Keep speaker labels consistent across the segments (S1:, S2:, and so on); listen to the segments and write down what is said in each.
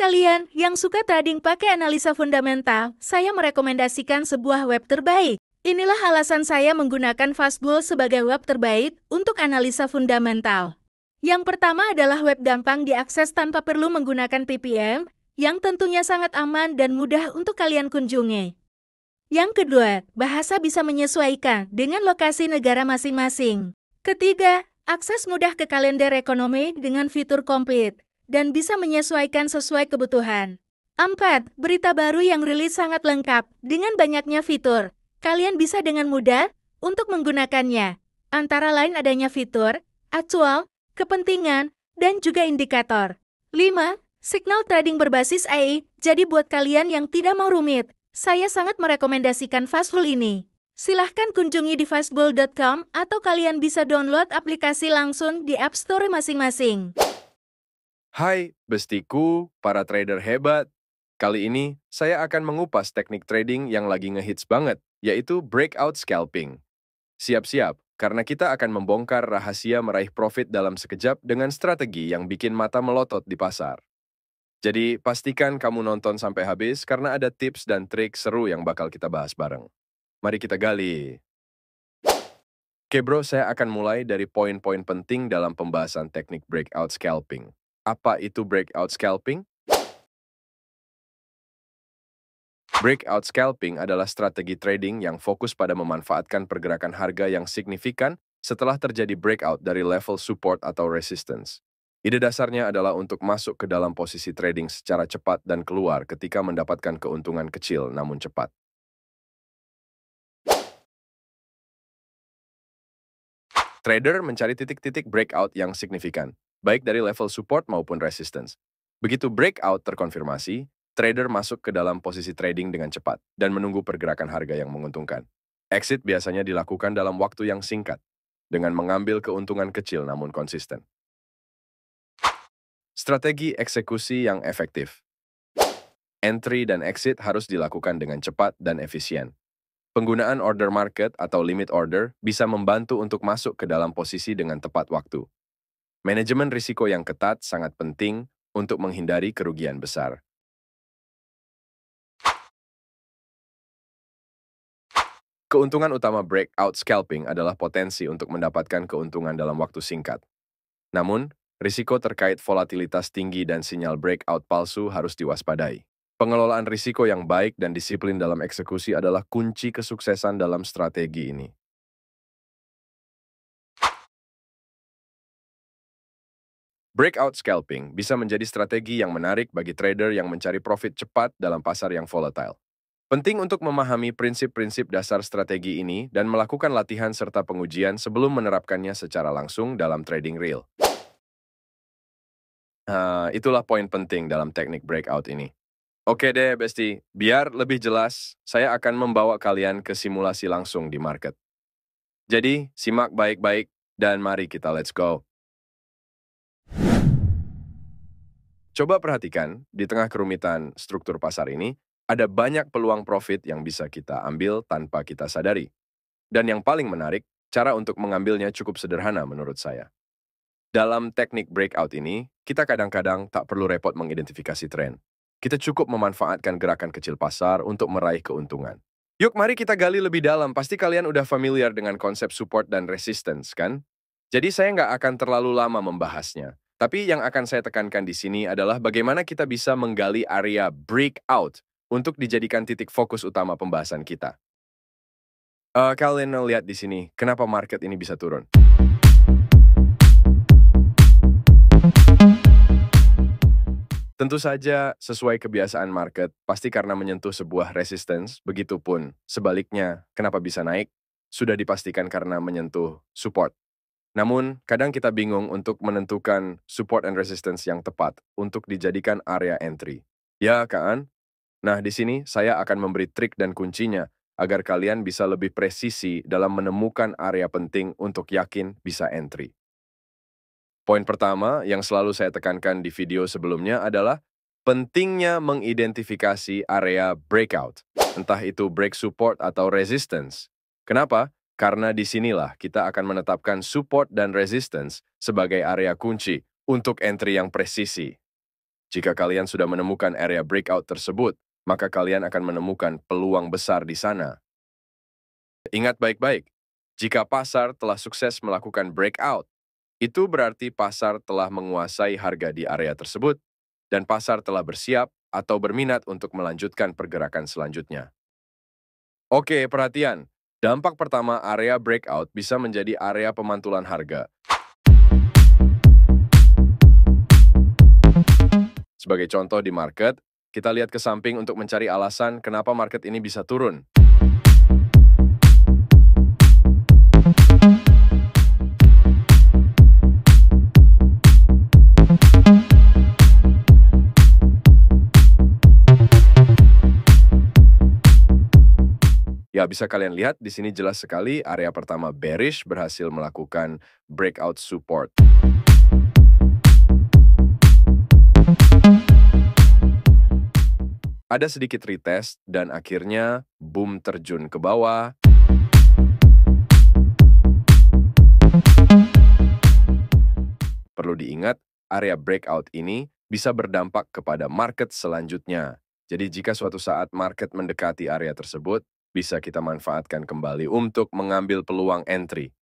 S1: kalian yang suka trading pakai analisa fundamental, saya merekomendasikan sebuah web terbaik. Inilah alasan saya menggunakan Fastbull sebagai web terbaik untuk analisa fundamental. Yang pertama adalah web gampang diakses tanpa perlu menggunakan VPN, yang tentunya sangat aman dan mudah untuk kalian kunjungi. Yang kedua, bahasa bisa menyesuaikan dengan lokasi negara masing-masing. Ketiga, akses mudah ke kalender ekonomi dengan fitur komplit dan bisa menyesuaikan sesuai kebutuhan. 4. Berita baru yang rilis sangat lengkap dengan banyaknya fitur. Kalian bisa dengan mudah untuk menggunakannya. Antara lain adanya fitur, acuan, kepentingan, dan juga indikator. 5. Signal trading berbasis AI. Jadi buat kalian yang tidak mau rumit, saya sangat merekomendasikan Fastbull ini. Silahkan kunjungi di fastbull.com atau kalian bisa download aplikasi langsung di App Store masing-masing.
S2: Hai, bestiku, para trader hebat. Kali ini, saya akan mengupas teknik trading yang lagi ngehits banget, yaitu breakout scalping. Siap-siap, karena kita akan membongkar rahasia meraih profit dalam sekejap dengan strategi yang bikin mata melotot di pasar. Jadi, pastikan kamu nonton sampai habis karena ada tips dan trik seru yang bakal kita bahas bareng. Mari kita gali. Oke bro, saya akan mulai dari poin-poin penting dalam pembahasan teknik breakout scalping. Apa itu breakout scalping? Breakout scalping adalah strategi trading yang fokus pada memanfaatkan pergerakan harga yang signifikan setelah terjadi breakout dari level support atau resistance. Ide dasarnya adalah untuk masuk ke dalam posisi trading secara cepat dan keluar ketika mendapatkan keuntungan kecil namun cepat. Trader mencari titik-titik breakout yang signifikan, baik dari level support maupun resistance. Begitu breakout terkonfirmasi, trader masuk ke dalam posisi trading dengan cepat dan menunggu pergerakan harga yang menguntungkan. Exit biasanya dilakukan dalam waktu yang singkat, dengan mengambil keuntungan kecil namun konsisten. Strategi eksekusi yang efektif. Entry dan exit harus dilakukan dengan cepat dan efisien. Penggunaan order market atau limit order bisa membantu untuk masuk ke dalam posisi dengan tepat waktu. Manajemen risiko yang ketat sangat penting untuk menghindari kerugian besar. Keuntungan utama breakout scalping adalah potensi untuk mendapatkan keuntungan dalam waktu singkat. Namun, risiko terkait volatilitas tinggi dan sinyal breakout palsu harus diwaspadai. Pengelolaan risiko yang baik dan disiplin dalam eksekusi adalah kunci kesuksesan dalam strategi ini. Breakout scalping bisa menjadi strategi yang menarik bagi trader yang mencari profit cepat dalam pasar yang volatile. Penting untuk memahami prinsip-prinsip dasar strategi ini dan melakukan latihan serta pengujian sebelum menerapkannya secara langsung dalam trading real. Itulah poin penting dalam teknik breakout ini. Oke deh, Besti. Biar lebih jelas, saya akan membawa kalian ke simulasi langsung di market. Jadi, simak baik-baik dan mari kita let's go. Coba perhatikan, di tengah kerumitan struktur pasar ini, ada banyak peluang profit yang bisa kita ambil tanpa kita sadari. Dan yang paling menarik, cara untuk mengambilnya cukup sederhana menurut saya. Dalam teknik breakout ini, kita kadang-kadang tak perlu repot mengidentifikasi tren. Kita cukup memanfaatkan gerakan kecil pasar untuk meraih keuntungan. Yuk, mari kita gali lebih dalam. Pasti kalian udah familiar dengan konsep support dan resistance, kan? Jadi saya nggak akan terlalu lama membahasnya. Tapi yang akan saya tekankan di sini adalah bagaimana kita bisa menggali area breakout untuk dijadikan titik fokus utama pembahasan kita. Kalian lihat di sini, kenapa market ini bisa turun? Tentu saja, sesuai kebiasaan market, pasti karena menyentuh sebuah resistance, begitupun sebaliknya, kenapa bisa naik, sudah dipastikan karena menyentuh support. Namun, kadang kita bingung untuk menentukan support and resistance yang tepat untuk dijadikan area entry. Ya kan? Nah, di sini saya akan memberi trik dan kuncinya agar kalian bisa lebih presisi dalam menemukan area penting untuk yakin bisa entry. Poin pertama yang selalu saya tekankan di video sebelumnya adalah pentingnya mengidentifikasi area breakout, entah itu break support atau resistance. Kenapa? Karena disinilah kita akan menetapkan support dan resistance sebagai area kunci untuk entry yang presisi. Jika kalian sudah menemukan area breakout tersebut, maka kalian akan menemukan peluang besar di sana. Ingat baik-baik, jika pasar telah sukses melakukan breakout, itu berarti pasar telah menguasai harga di area tersebut, dan pasar telah bersiap atau berminat untuk melanjutkan pergerakan selanjutnya. Oke, perhatian. Dampak pertama area breakout bisa menjadi area pemantulan harga. Sebagai contoh di market, kita lihat ke samping untuk mencari alasan kenapa market ini bisa turun. Ya, bisa kalian lihat di sini jelas sekali area pertama bearish berhasil melakukan breakout support. Ada sedikit retest dan akhirnya boom terjun ke bawah. Perlu diingat, area breakout ini bisa berdampak kepada market selanjutnya. Jadi jika suatu saat market mendekati area tersebut, bisa kita manfaatkan kembali untuk mengambil peluang entry.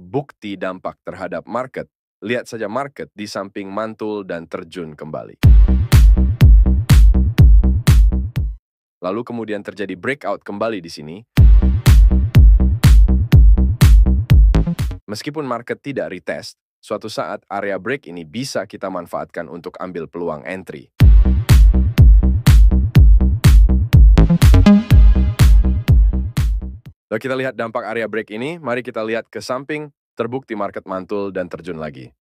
S2: Bukti dampak terhadap market, lihat saja market di samping mantul dan terjun kembali. Lalu kemudian terjadi breakout kembali di sini. Meskipun market tidak retest, suatu saat area break ini bisa kita manfaatkan untuk ambil peluang entry. Lalu kita lihat dampak area break ini, mari kita lihat ke samping, terbukti market mantul dan terjun lagi.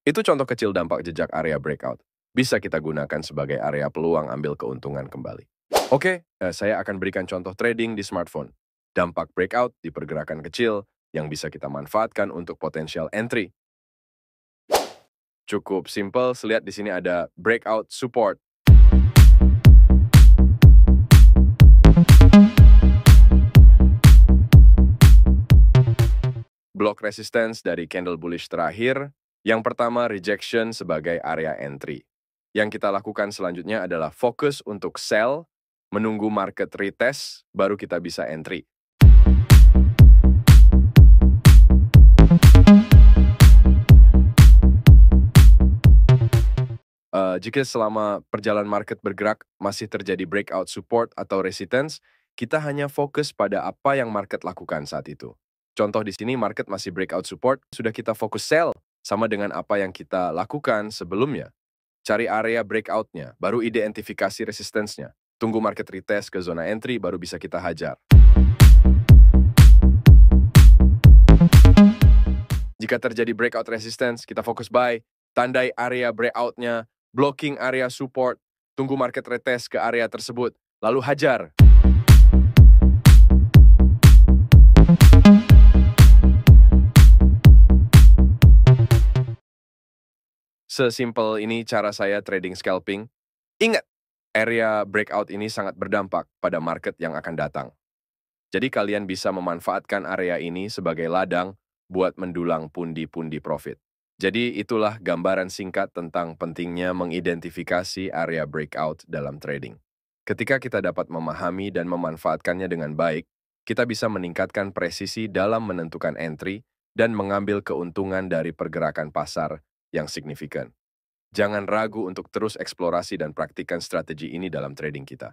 S2: Itu contoh kecil dampak jejak area breakout. Bisa kita gunakan sebagai area peluang ambil keuntungan kembali. Oke, saya akan berikan contoh trading di smartphone. Dampak breakout di pergerakan kecil yang bisa kita manfaatkan untuk potensial entry. Cukup simple, lihat di sini ada breakout support. Block resistance dari candle bullish terakhir. Yang pertama, rejection sebagai area entry. Yang kita lakukan selanjutnya adalah fokus untuk sell, menunggu market retest, baru kita bisa entry. Jika selama perjalanan market bergerak masih terjadi breakout support atau resistance, kita hanya fokus pada apa yang market lakukan saat itu. Contoh di sini market masih breakout support, sudah kita fokus sell, sama dengan apa yang kita lakukan sebelumnya. Cari area breakout-nya, baru identifikasi resistance-nya. Tunggu market retest ke zona entry, baru bisa kita hajar. Jika terjadi breakout resistance, kita fokus buy, tandai area breakout-nya, blocking area support, tunggu market retest ke area tersebut, lalu hajar. Sesimpel ini cara saya trading scalping. Ingat, area breakout ini sangat berdampak pada market yang akan datang. Jadi kalian bisa memanfaatkan area ini sebagai ladang buat mendulang pundi-pundi profit. Jadi itulah gambaran singkat tentang pentingnya mengidentifikasi area breakout dalam trading. Ketika kita dapat memahami dan memanfaatkannya dengan baik, kita bisa meningkatkan presisi dalam menentukan entry dan mengambil keuntungan dari pergerakan pasar yang signifikan. Jangan ragu untuk terus eksplorasi dan praktikkan strategi ini dalam trading kita.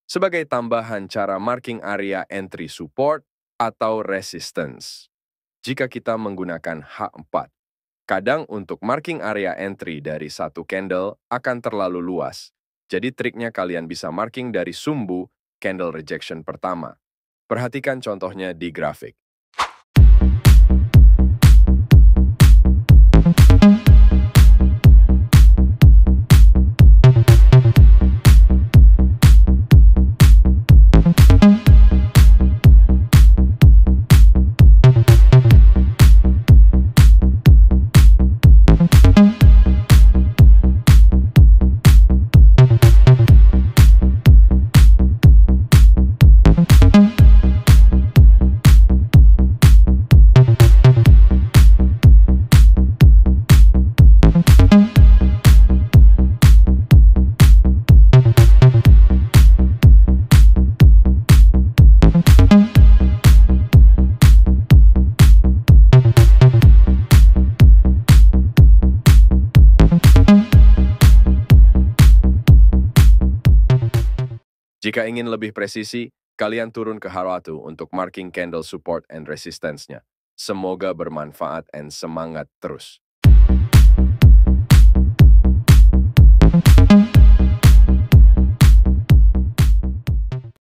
S2: Sebagai tambahan cara marking area entry support atau resistance. Jika kita menggunakan H4, kadang untuk marking area entry dari satu candle akan terlalu luas. Jadi triknya kalian bisa marking dari sumbu candle rejection pertama. Perhatikan contohnya di grafik. Jika ingin lebih presisi, kalian turun ke Haratu untuk marking candle support and resistance-nya. Semoga bermanfaat and semangat terus.